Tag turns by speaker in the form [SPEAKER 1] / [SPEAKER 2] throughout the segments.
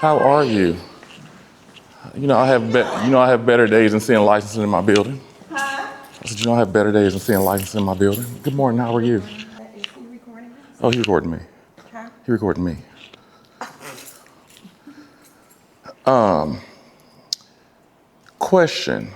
[SPEAKER 1] How are you? You know I have better days than seeing licensing in my building. Huh? I said, I have better days than seeing licensing in my building. Good morning. How are you?
[SPEAKER 2] Is he recording us?
[SPEAKER 1] Oh, he recording me.
[SPEAKER 2] Huh?
[SPEAKER 1] He recording me. Question.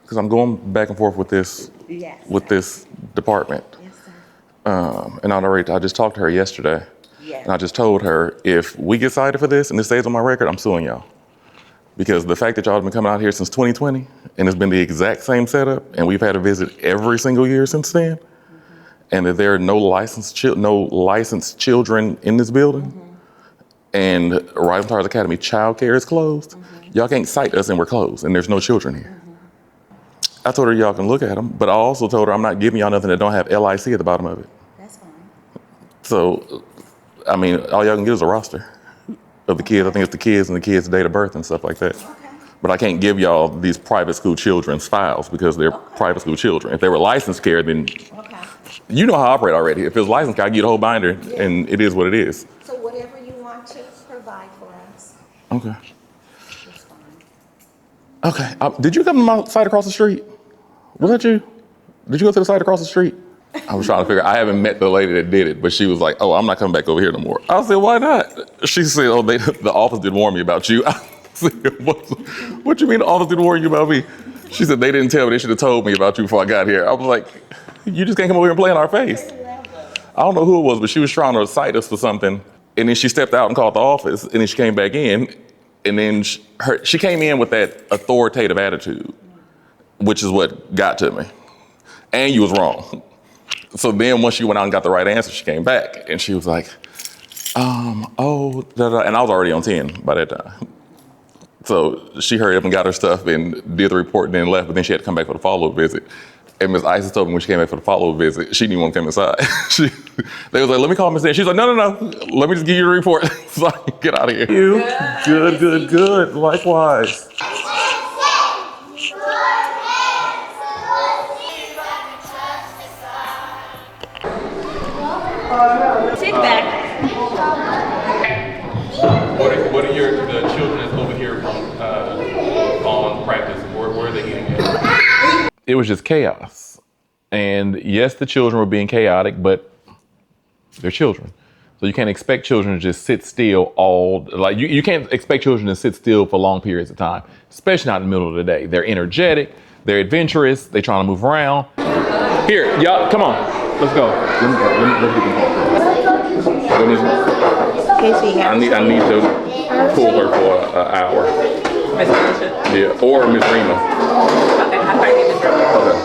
[SPEAKER 1] Because I'm going back and forth with this this department.
[SPEAKER 2] Yes, sir.
[SPEAKER 1] And I just talked to her yesterday.
[SPEAKER 2] Yes.
[SPEAKER 1] And I just told her, if we get cited for this and this stays on my record, I'm suing y'all. Because the fact that y'all have been coming out here since 2020 and it's been the exact same setup and we've had a visit every single year since then, and that there are no licensed children in this building, and Rising Stars Academy childcare is closed, y'all can't cite us and we're closed and there's no children here. I told her y'all can look at them, but I also told her I'm not giving y'all nothing that don't have LIC at the bottom of it.
[SPEAKER 2] That's fine.
[SPEAKER 1] So, I mean, all y'all can get is a roster of the kids. I think it's the kids and the kids' date of birth and stuff like that.
[SPEAKER 2] Okay.
[SPEAKER 1] But I can't give y'all these private school children's files because they're private school children. If they were licensed care, then you know how I operate already. If it's licensed care, I get a whole binder and it is what it is.
[SPEAKER 2] So whatever you want to provide for us.
[SPEAKER 1] Okay.
[SPEAKER 2] That's fine.
[SPEAKER 1] Okay. Did you come to my site across the street? Was that you? Did you go to the site across the street? I was trying to figure, I haven't met the lady that did it, but she was like, oh, I'm not coming back over here no more. I said, why not? She said, oh, the office did warn me about you. I said, what you mean the office did warn you about me? She said, they didn't tell me, they should have told me about you before I got here. I was like, you just can't come over here and play in our face. I don't know who it was, but she was trying to cite us for something. And then she stepped out and called the office, and then she came back in, and then she came in with that authoritative attitude, which is what got to me. And you was wrong. So then once she went out and got the right answer, she came back and she was like, and I was already on 10 by that time. So she hurried up and got her stuff and did the report and then left, but then she had to come back for the follow-up visit. And Ms. Isis told me when she came back for the follow-up visit, she didn't even want to come inside. They was like, let me call Ms. She's like, no, let me just give you the report so I can get out of here. Good, likewise.
[SPEAKER 3] Sit back.
[SPEAKER 1] What are the children that's over here on practice? Where are they getting at? It was just chaos. And yes, the children were being chaotic, but they're children. So you can't expect children to just sit still you can't expect children to sit still for long periods of time, especially not in the middle of the day. They're energetic, they're adventurous, they're trying to move around. Here, y'all, come on, let's go. I need to pull her for an hour.
[SPEAKER 3] Miss Alicia?
[SPEAKER 1] Yeah, or Miss Rima.
[SPEAKER 3] Okay, I'll try to get Miss Rima.
[SPEAKER 1] Okay.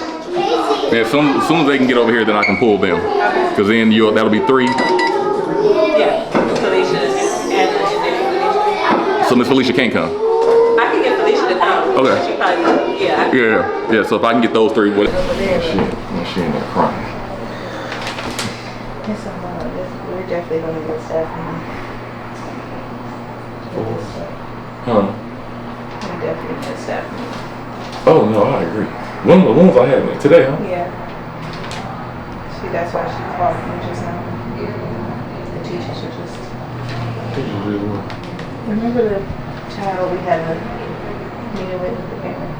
[SPEAKER 1] Yeah, as soon as they can get over here, then I can pull them. Because then that'll be 3.
[SPEAKER 3] Yeah, Felicia and Felicia.
[SPEAKER 1] So Miss Felicia can't come.
[SPEAKER 3] I can get Felicia to come.
[SPEAKER 1] Okay.
[SPEAKER 3] She probably,
[SPEAKER 1] Yeah. So if I can get those 3, she ain't gonna cry.
[SPEAKER 2] We're definitely going to get staff.
[SPEAKER 1] Huh?
[SPEAKER 2] We definitely get staff.
[SPEAKER 1] Oh no, I agree. When was I having it? Today, huh?
[SPEAKER 2] Yeah. That's why she called me just now. The teachers are just.
[SPEAKER 1] Teachers really were.
[SPEAKER 2] Remember the child we had a meeting with the parent?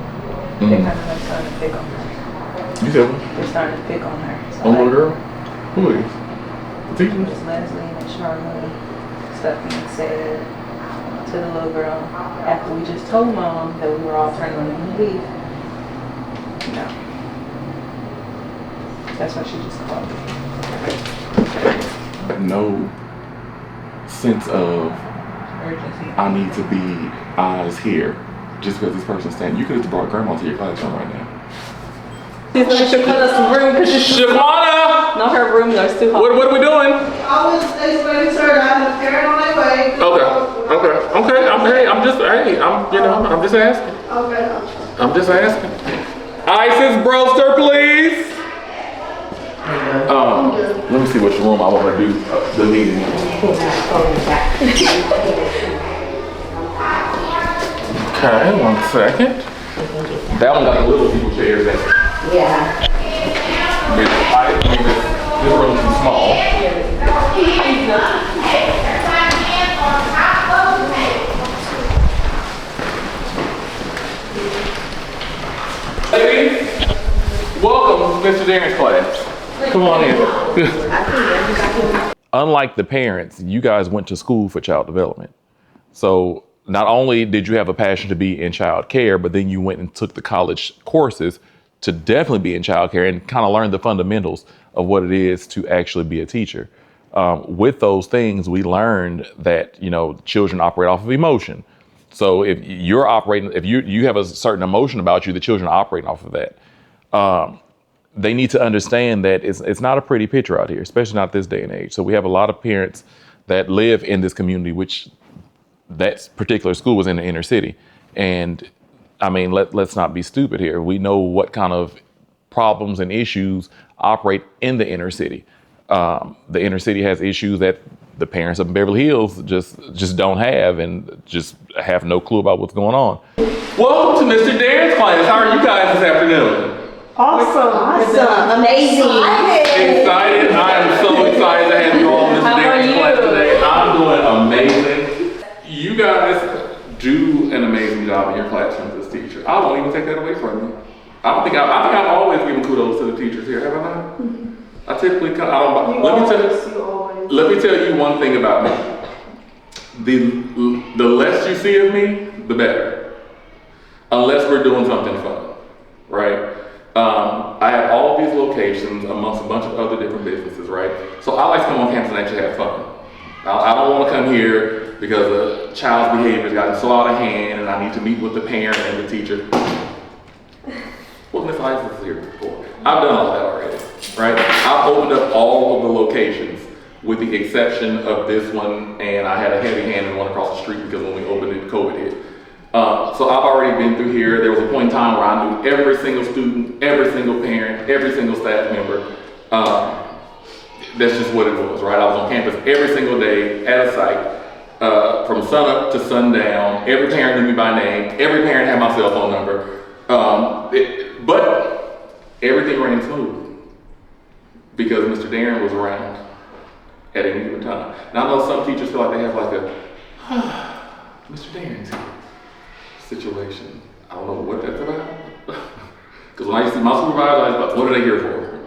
[SPEAKER 2] They're kind of starting to pick on her.
[SPEAKER 1] You said what?
[SPEAKER 2] They're starting to pick on her. So
[SPEAKER 1] on little girl? Who is? The teacher?
[SPEAKER 2] Just Leslie and Charlotte. Stuff being said to the little girl after we just told mom that we were all turning on to leave. No. That's why she just called me.
[SPEAKER 1] No sense of
[SPEAKER 2] Urgency.
[SPEAKER 1] I need to be eyes here just because this person's standing. You could have brought grandma to your classroom right now.
[SPEAKER 3] She's like, she'll put us some room because she's
[SPEAKER 1] Shawana!
[SPEAKER 3] no, her room though is too hot.
[SPEAKER 1] What are we doing?
[SPEAKER 4] I was explaining to her that I have a parent on their way.
[SPEAKER 1] I'm just asking.
[SPEAKER 4] Okay.
[SPEAKER 1] I'm just asking. Isis Broster, please. Let me see which room I want to do the meeting. Okay, 1 second. That one got the little people chairs in it.
[SPEAKER 4] Yeah.
[SPEAKER 1] This room's too small. to Mr. Darren's class. Come on in. Unlike the parents, you guys went to school for child development. So not only did you have a passion to be in child care, but then you went and took the college courses to definitely be in child care and kind of learn the fundamentals of what it is to actually be a teacher. With those things, we learned that, you know, children operate off of emotion. So if you're operating, if you have a certain emotion about you, the children are operating off of that. They need to understand that it's not a pretty picture out here, especially not this day and age. So we have a lot of parents that live in this community, which that particular school was in the inner city. And I mean, let's not be stupid here. We know what kind of problems and issues operate in the inner city. The inner city has issues that the parents of Beverly Hills just don't have and just have no clue about what's going on. Welcome to Mr. Darren's class. How are you guys this afternoon?
[SPEAKER 4] Awesome. Amazing.
[SPEAKER 1] Excited? I am so excited to have you all in Mr. Darren's class today. I'm doing amazing. You guys do an amazing job in your classrooms as teachers. I won't even take that away from you. I think I've always given kudos to the teachers here, have I not? I typically come, let me tell you one thing about me. The less you see of me, the better. Unless we're doing something fun, right? I have all these locations amongst a bunch of other different businesses, right? So I like to come on campus and actually have fun. I don't want to come here because a child's behavior has gotten so out of hand and I need to meet with the parent and the teacher. What Miss Isis is here for? I've done all that already, right? I've opened up all of the locations with the exception of this one, and I had a heavy hand in one across the street because when we opened it, COVID hit. So I've already been through here. There was a point in time where I knew every single student, every single parent, every single staff member. That's just what it was, right? I was on campus every single day at a site, from sunup to sundown. Every parent knew me by name. Every parent had my cell phone number. But everything ran smooth because Mr. Darren was around at any given time. Now I know some teachers feel like they have like a Mr. Darren's here situation. I don't know what that's about. Because when I used to see my supervisor, I was like, what are they here for?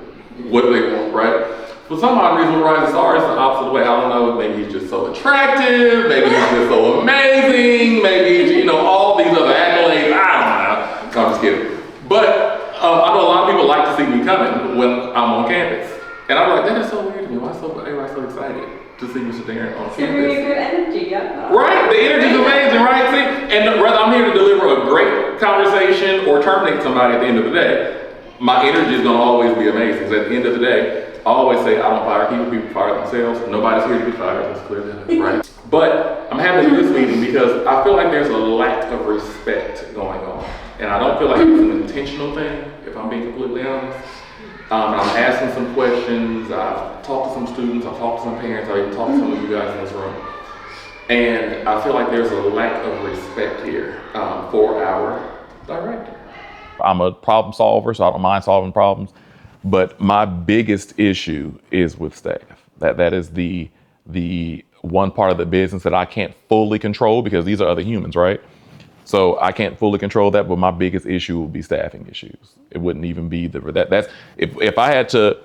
[SPEAKER 1] What do they want, right? For some odd reason, with Rising Star, it's the opposite way. I don't know, maybe he's just so attractive, maybe he's just so amazing, maybe, you know, all these other accolades, I don't know. No, I'm just kidding. But I know a lot of people like to see me coming when I'm on campus. And I'm like, that is so weird to me. Why everybody's so excited to see Mr. Darren on campus?
[SPEAKER 3] Good energy, yeah.
[SPEAKER 1] Right, the energy's amazing, right? See, and whether I'm here to deliver a great conversation or terminate somebody at the end of the day, my energy is gonna always be amazing. Because at the end of the day, I always say I don't fire people fire themselves. Nobody's here to be fired, let's clear that up, right? But I'm happy to do this meeting because I feel like there's a lack of respect going on. And I don't feel like it's an intentional thing, if I'm being completely honest. And I'm asking some questions. I've talked to some students, I've talked to some parents, I've even talked to some of you guys in this room. And I feel like there's a lack of respect here for our director. I'm a problem solver, so I don't mind solving problems. But my biggest issue is with staff. That is the one part of the business that I can't fully control because these are other humans, right? So I can't fully control that, but my biggest issue would be staffing issues. It wouldn't even be that's if I had to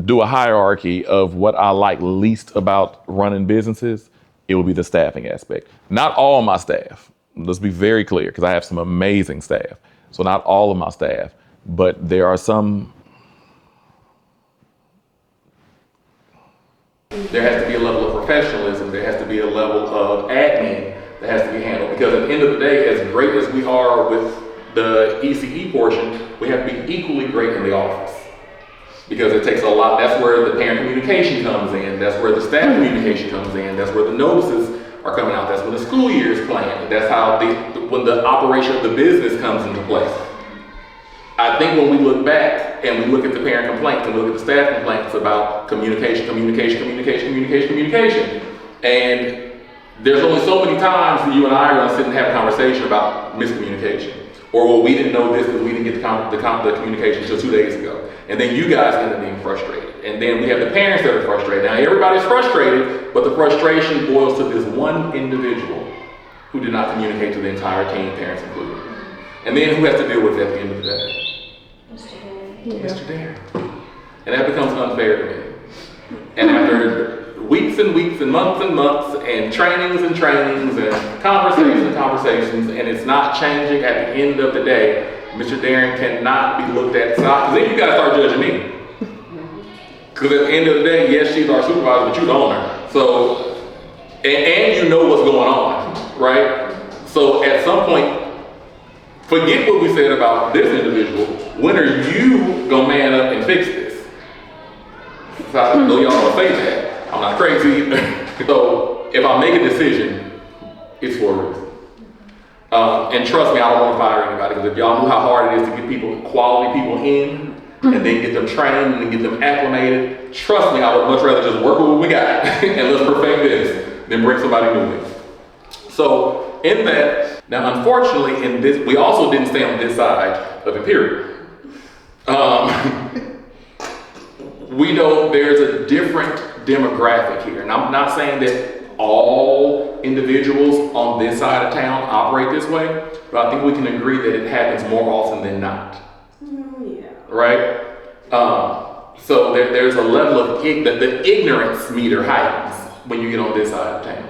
[SPEAKER 1] do a hierarchy of what I like least about running businesses, it would be the staffing aspect. Not all my staff. Let's be very clear, because I have some amazing staff. So not all of my staff, but there are some. There has to be a level of professionalism. There has to be a level of admin that has to be handled. Because at the end of the day, as great as we are with the ECE portion, we have to be equally great in the office. Because it takes a lot. That's where the parent communication comes in. That's where the staff communication comes in. That's where the notices are coming out. That's when the school year is planned. That's how when the operation of the business comes into place. I think when we look back and we look at the parent complaints and we look at the staff complaints about communication, and there's only so many times that you and I are going to sit and have a conversation about miscommunication. Or, well, we didn't know this because we didn't get the communication until 2 days ago. And then you guys end up being frustrated. And then we have the parents that are frustrated. Now, everybody's frustrated, but the frustration boils to this one individual who did not communicate to the entire team, parents included. And then who has to deal with it at the end of the day? Mr. Darren. And that becomes unfair to me. And after weeks and weeks and months and trainings and conversations, and it's not changing at the end of the day, Mr. Darren cannot be looked at side, because then you gotta start judging me. Because at the end of the day, yes, she's our supervisor, but you the owner. So, and you know what's going on, right? So at some point, forget what we said about this individual. When are you gonna man up and fix this? So I know y'all don't say that. I'm not crazy. So if I make a decision, it's for a reason. And trust me, I don't want to fire anybody, because if y'all knew how hard it is to get people, quality people in, and then get them trained and get them acclimated, trust me, I would much rather just work with what we got and let's perfect this than bring somebody new in. So in that, now unfortunately in this, we also didn't stay on this side of Imperial. We know there's a different demographic here, and I'm not saying that all individuals on this side of town operate this way, but I think we can agree that it happens more often than not.
[SPEAKER 4] Yeah.
[SPEAKER 1] Right? So there's a level of the ignorance meter heightens when you get on this side of town.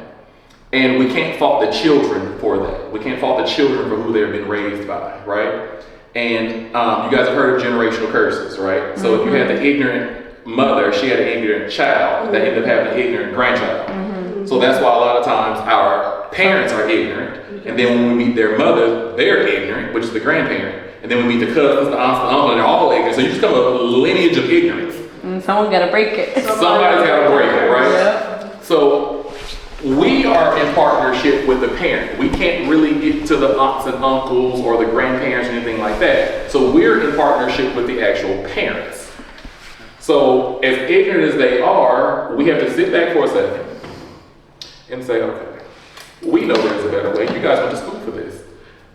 [SPEAKER 1] And we can't fault the children for that. We can't fault the children for who they've been raised by, right? And you guys have heard of generational curses, right? So if you had the ignorant mother, she had an ignorant child that ended up having an ignorant grandchild. So that's why a lot of times our parents are ignorant, and then when we meet their mother, they're ignorant, which is the grandparent. And then we meet the cousins, the aunts, the uncle, and they're all ignorant. So you just come up with a lineage of ignorance.
[SPEAKER 2] Someone gotta break it.
[SPEAKER 1] Somebody's gotta break it, right?
[SPEAKER 2] Yep.
[SPEAKER 1] So we are in partnership with the parent. We can't really get to the aunts and uncles or the grandparents or anything like that. So we're in partnership with the actual parents. So as ignorant as they are, we have to sit back for a second and say, okay, we know there's a better way. You guys went to school for this.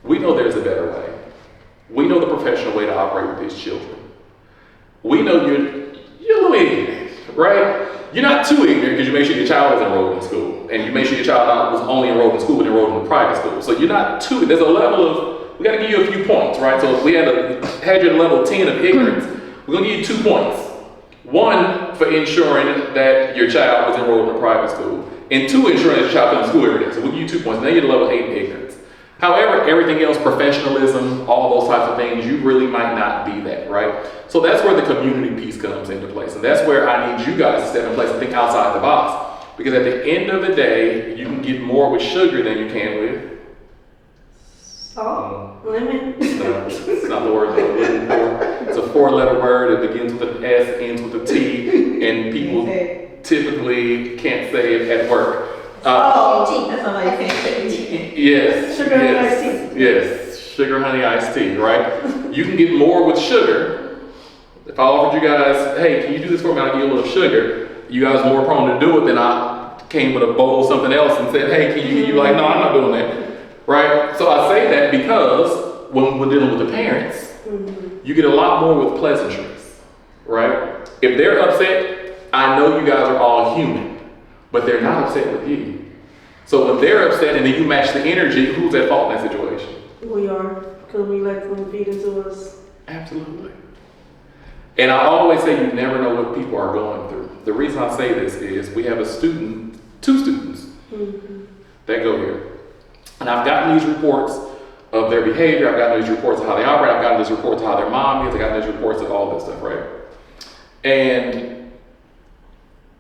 [SPEAKER 1] We know there's a better way. We know the professional way to operate with these children. We know you're a little ignorant, right? You're not too ignorant because you make sure your child was enrolled in school, and you make sure your child was only enrolled in school but enrolled in a private school. So you're not too, there's a level of, we gotta give you a few points, right? So if we had you at level 10 of ignorance, we're gonna give you 2 points. 1, for ensuring that your child was enrolled in a private school, and 2, ensuring that your child comes to school every day. So we'll give you 2 points, then you get a level 8 in ignorance. However, everything else, professionalism, all those types of things, you really might not be that, right? So that's where the community piece comes into place. And that's where I need you guys to step in place and think outside the box. Because at the end of the day, you can get more with sugar than you can with
[SPEAKER 4] Salt, lemon.
[SPEAKER 1] No, it's not the word that I'm looking for. It's a 4-letter word. It begins with an S, ends with a T, and people typically can't say it at work.
[SPEAKER 4] That's not like tea.
[SPEAKER 1] Yes.
[SPEAKER 4] Sugar, honey, iced tea.
[SPEAKER 1] Yes, sugar, honey, iced tea, right? You can get more with sugar. If I offered you guys, hey, can you do this for me? I'll give you a little sugar. You guys are more prone to do it than I came with a bowl of something else and said, hey, can you? You're like, no, I'm not doing that, right? So I say that because when we're dealing with the parents, you get a lot more with pleasantries, right? If they're upset, I know you guys are all human, but they're not upset with you. So when they're upset and then you match the energy, who's at fault in that situation?
[SPEAKER 4] We are, because we let them feed into us.
[SPEAKER 1] Absolutely. And I always say you never know what people are going through. The reason I say this is we have 2 students that go here. And I've gotten these reports of their behavior, I've gotten these reports of how they operate, I've gotten these reports of how their mom is, I've gotten these reports of all this stuff, right? And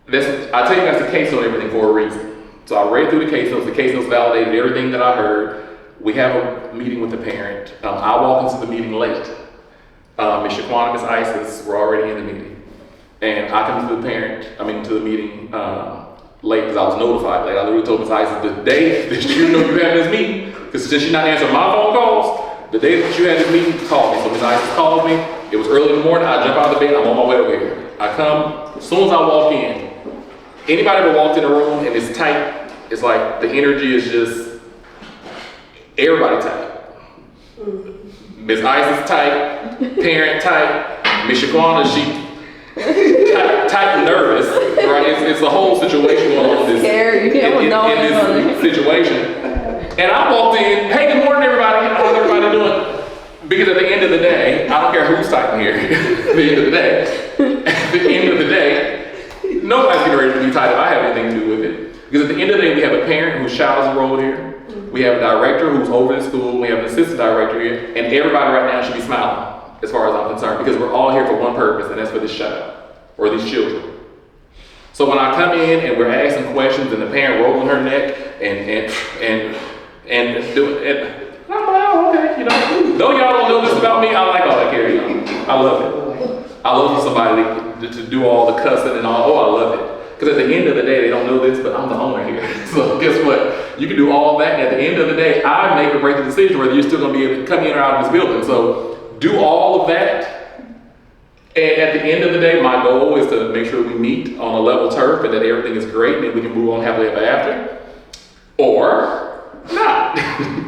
[SPEAKER 1] I tell you guys the case note everything for a reason. So I read through the case notes validated everything that I heard. We have a meeting with the parent. I walk into the meeting late. Ms. Shaquana, Ms. Isis were already in the meeting. And I come to the meeting late because I was notified late. I literally told Ms. Isis the day that you know you have this meeting, because since she's not answering my phone calls, the day that you had this meeting, call me. So Ms. Isis called me. It was early in the morning. I jump out of the bed. I'm on my way over here. I come. As soon as I walk in, anybody ever walked in a room and it's tight, it's like the energy is just, everybody tight. Ms. Isis tight, parent tight, Ms. Shaquana, she tight and nervous, right? It's a whole situation going on in this situation. And I walked in, hey, good morning everybody, how's everybody doing? Because at the end of the day, I don't care who's typing here. At the end of the day, nobody's getting ready to be tied if I have anything to do with it. Because at the end of the day, we have a parent whose child is enrolled here. We have a director who's over the school. We have an assistant director here. And everybody right now should be smiling, as far as I'm concerned, because we're all here for one purpose, and that's for this child, or these children. So when I come in and we're asking questions and the parent rolling her neck and doing it, I'm like, oh, okay, you know. Though y'all don't know this about me, I like all that carry on. I love it. I love for somebody to do all the cussing and all. Oh, I love it. Because at the end of the day, they don't know this, but I'm the owner here. So guess what? You can do all that, and at the end of the day, I make or break the decision whether you're still going to be able to come in or out of this building. So do all of that. And at the end of the day, my goal is to make sure we meet on a level turf and that everything is great and we can move on happily ever after. Or not.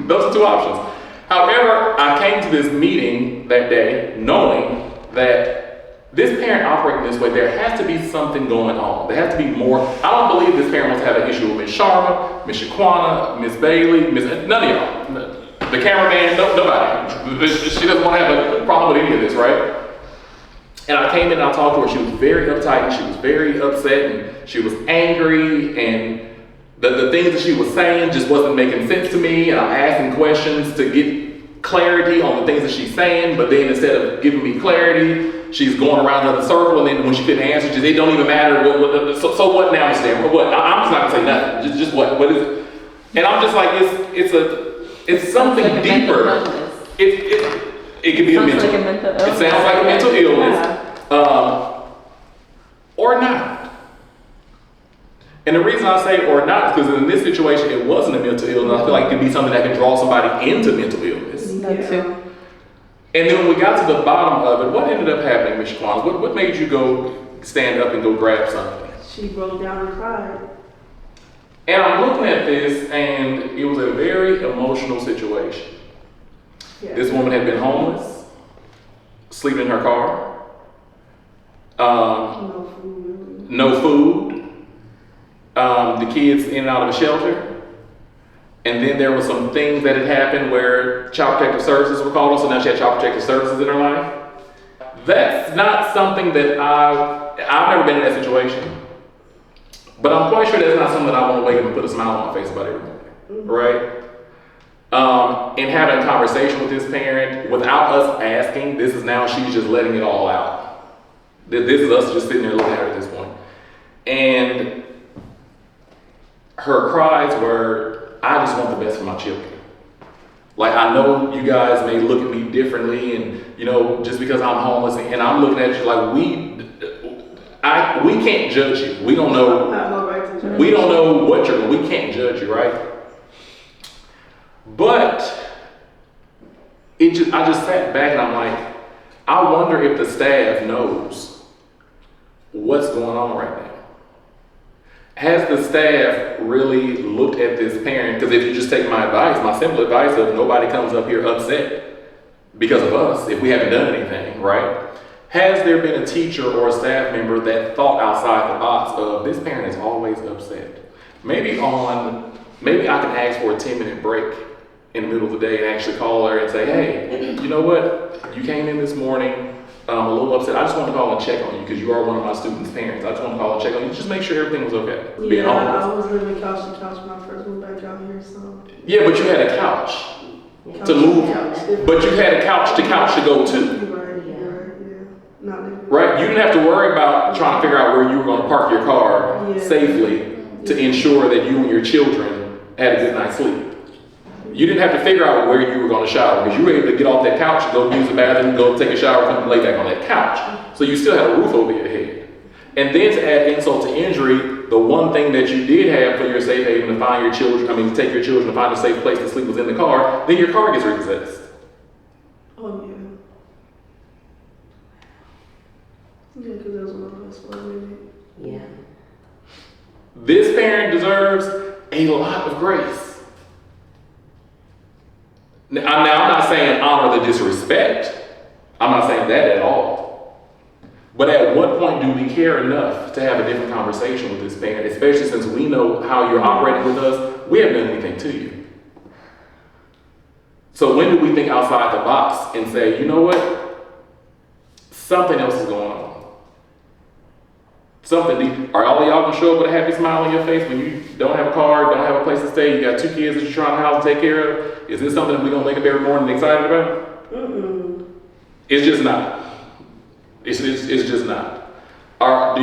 [SPEAKER 1] Those are two options. However, I came to this meeting that day knowing that this parent operating this way, there has to be something going on. There has to be more. I don't believe this parent wants to have an issue with Miss Sharma, Miss Shaquana, Miss Bailey, none of y'all. The cameraman, nobody. She doesn't want to have a problem with any of this, right? And I came in and I talked to her. She was very uptight and she was very upset and she was angry and the things that she was saying just wasn't making sense to me. And I'm asking questions to get clarity on the things that she's saying, but then instead of giving me clarity, she's going around in a circle, and then when she couldn't answer, she said, it don't even matter. So what now, Mr. Dan? What? I'm just not gonna say nothing. Just what? What is it? And I'm just like, it's something
[SPEAKER 2] like
[SPEAKER 1] deeper. It could be a mental. It sounds like a mental illness, or not. And the reason I say or not is because in this situation, it wasn't a mental illness. I feel like it could be something that can draw somebody into mental illness.
[SPEAKER 2] Yeah.
[SPEAKER 1] And then when we got to the bottom of it, what ended up happening, Ms. Shaquana? What made you go stand up and go grab something?
[SPEAKER 4] She broke down and cried.
[SPEAKER 1] And I'm looking at this, and it was a very emotional situation.
[SPEAKER 4] Yeah.
[SPEAKER 1] This woman had been homeless, sleeping in her car,
[SPEAKER 4] No food.
[SPEAKER 1] no food, the kids in and out of a shelter. And then there were some things that had happened where Child Protective Services were called on, so now she had Child Protective Services in her life. That's not something that I've never been in that situation. But I'm quite sure that's not something that I want to wake up and put a smile on my face about every morning, right? And having a conversation with this parent without us asking, this is now she's just letting it all out. This is us just sitting there looking at her at this point. And her cries were, I just want the best for my children. Like, I know you guys may look at me differently, and you know, just because I'm homeless, and I'm looking at you like we can't judge you. We don't know.
[SPEAKER 4] I have no right to judge.
[SPEAKER 1] We don't know what you're. We can't judge you, right? But I just sat back and I'm like, I wonder if the staff knows what's going on right now. Has the staff really looked at this parent? Because if you just take my advice, my simple advice of nobody comes up here upset because of us if we haven't done anything, right? Has there been a teacher or a staff member that thought outside the box of this parent is always upset? Maybe I can ask for a 10-minute break in the middle of the day and actually call her and say, hey, you know what? You came in this morning a little upset. I just want to call and check on you because you are one of my students' parents. I just want to call and check on you. Just make sure everything was okay. Being
[SPEAKER 4] Yeah,
[SPEAKER 1] homeless.
[SPEAKER 4] I was living couch to couch when I first moved back out here, so.
[SPEAKER 1] Yeah, but you had a couch to move. But you had a couch to go to.
[SPEAKER 4] Right, yeah. Not living.
[SPEAKER 1] Right? You didn't have to worry about trying to figure out where you were going to park your car
[SPEAKER 4] Yeah.
[SPEAKER 1] safely to ensure that you and your children had a good night's sleep. You didn't have to figure out where you were going to shower because you were able to get off that couch, go use the bathroom, go take a shower, come and lay back on that couch. So you still had a roof over your head. And then to add insult to injury, the one thing that you did have for your safe haven to find your children, to take your children to find a safe place to sleep was in the car, then your car gets repossessed.
[SPEAKER 4] Oh, yeah. Yeah, because that was my best friend.
[SPEAKER 3] Yeah.
[SPEAKER 1] This parent deserves a lot of grace. Now, I'm not saying honor the disrespect. I'm not saying that at all. But at what point do we care enough to have a different conversation with this parent, especially since we know how you're operating with us? We haven't done anything to you. So when do we think outside the box and say, you know what? Something else is going on. Are all of y'all gonna show up with a happy smile on your face when you don't have a car, don't have a place to stay, you got 2 kids that you're trying to house and take care of? Is this something that we're gonna wake up every morning excited about? It's just not. It's just not.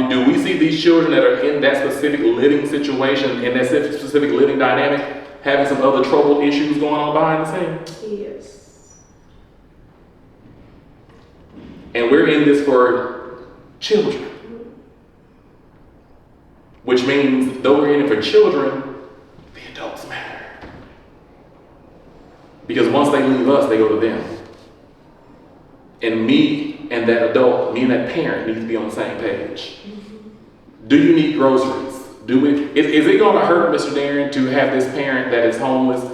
[SPEAKER 1] Do we see these children that are in that specific living situation, in that specific living dynamic, having some other troubled issues going on behind the scenes?
[SPEAKER 4] Yes.
[SPEAKER 1] And we're in this for children. Which means, though we're in it for children, the adults matter. Because once they leave us, they go to them. And me and that adult, me and that parent need to be on the same page. Do you need groceries? Is it gonna hurt Mr. Darren to have this parent that is homeless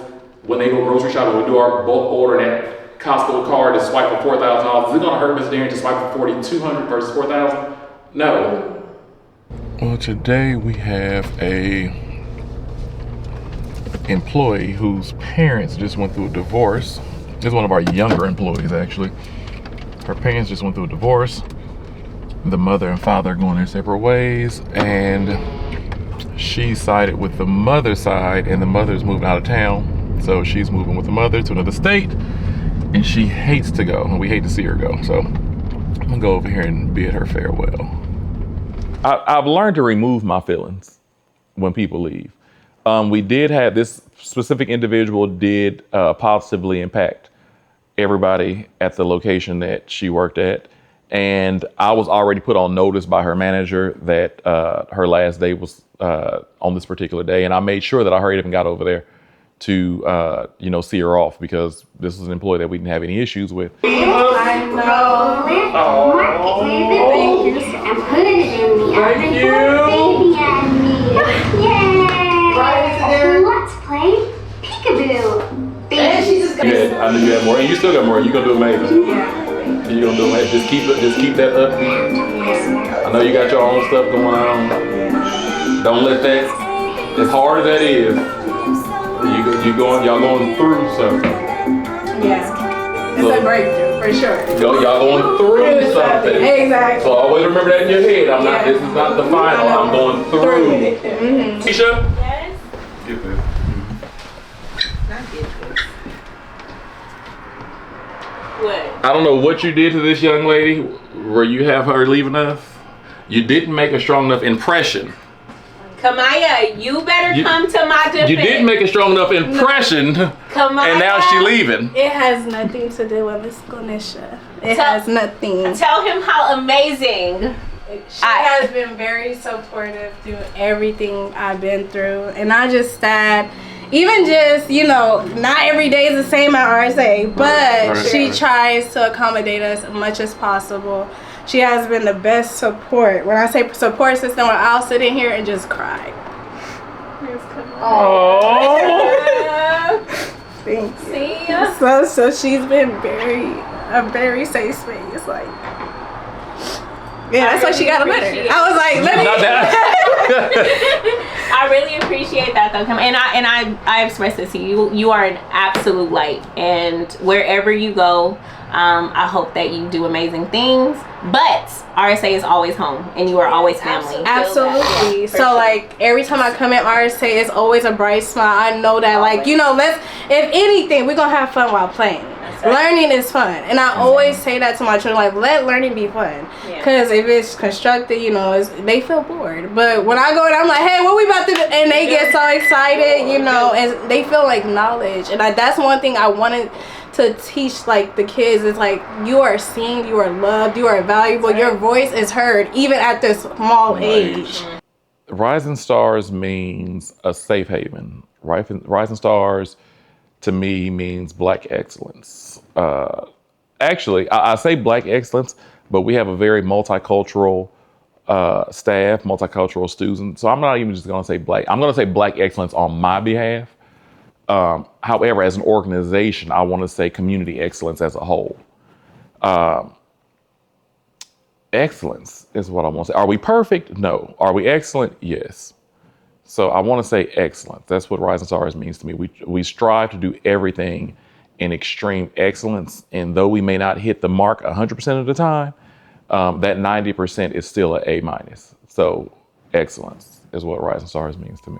[SPEAKER 1] when they go grocery shopping, we do our bulk order and that Costco card is swiped for $4,000? Is it gonna hurt Mr. Darren to swipe for $4,200 versus $4,000? No. Well, today we have a employee whose parents just went through a divorce. This is one of our younger employees, actually. Her parents just went through a divorce. The mother and father are going their separate ways, and she sided with the mother's side, and the mother's moving out of town. So she's moving with the mother to another state, and she hates to go, and we hate to see her go. So I'm gonna go over here and bid her farewell. I've learned to remove my feelings when people leave. We did have this specific individual did positively impact everybody at the location that she worked at. And I was already put on notice by her manager that her last day was on this particular day. And I made sure that I hurried up and got over there to, see her off, because this was an employee that we didn't have any issues with.
[SPEAKER 4] I know.
[SPEAKER 5] Thank you. And put it in the oven. Baby and me. Yay!
[SPEAKER 4] Right, Mr. Darren?
[SPEAKER 5] Let's play peekaboo.
[SPEAKER 4] And she just got
[SPEAKER 1] I knew you had more, and you still got more. You're gonna do amazing. You're gonna do amazing. Just keep that upbeat. I know you got your own stuff going on. Don't let that, as hard as that is, y'all going through something.
[SPEAKER 2] Yeah. It's a breakthrough, for sure.
[SPEAKER 1] Y'all going through something.
[SPEAKER 2] Exactly.
[SPEAKER 1] So always remember that in your head. This is not the final. I'm going through.
[SPEAKER 2] Mm-hmm.
[SPEAKER 1] Keisha?
[SPEAKER 3] Yes.
[SPEAKER 1] Get this.
[SPEAKER 2] Not get this.
[SPEAKER 3] What?
[SPEAKER 1] I don't know what you did to this young lady where you have her leaving us. You didn't make a strong enough impression.
[SPEAKER 3] Kamaya, you better come to my defense.
[SPEAKER 1] You didn't make a strong enough impression,
[SPEAKER 3] Kamaya,
[SPEAKER 1] and now she leaving.
[SPEAKER 6] It has nothing to do with Miss Ganesha. It has nothing.
[SPEAKER 3] Tell him how amazing.
[SPEAKER 6] She has been very supportive through everything I've been through. And I just sad. Even just, not every day is the same at RSA, but she tries to accommodate us as much as possible. She has been the best support. When I say support system, I'll sit in here and just cry.
[SPEAKER 1] Oh.
[SPEAKER 6] Thank you.
[SPEAKER 3] See ya.
[SPEAKER 6] So she's been a very safe space. Like, yeah, that's why she got a letter. I was like, let me.
[SPEAKER 1] Not that.
[SPEAKER 3] I really appreciate that though, and I express this to you. You are an absolute light, and wherever you go, I hope that you do amazing things. But RSA is always home, and you are always family.
[SPEAKER 6] Absolutely.
[SPEAKER 3] Yeah,
[SPEAKER 6] so
[SPEAKER 3] sure.
[SPEAKER 6] like every time I come at RSA, it's always a bright smile. I know that if anything, we're gonna have fun while playing. Right. Learning is fun, and I always say that to my children, like, let learning be fun, because if it's constructed, they feel bored. But when I go and I'm like, hey, what we about to do, and they get so excited, and they feel like knowledge, and that's one thing I wanted to teach, like, the kids, is like, you are seen, you are loved, you are valuable, your voice is heard even at this small age.
[SPEAKER 1] Rising Stars means a safe haven. Rising Stars to me means Black excellence. Actually, I say Black excellence, but we have a very multicultural staff, multicultural students. So I'm not even just gonna say Black. I'm gonna say Black excellence on my behalf. However, as an organization, I wanna say community excellence as a whole. Excellence is what I wanna say. Are we perfect? No. Are we excellent? Yes. So I wanna say excellence. That's what Rising Stars means to me. We strive to do everything in extreme excellence. And though we may not hit the mark 100% of the time, that 90% is still an A-. So excellence is what Rising Stars means to me.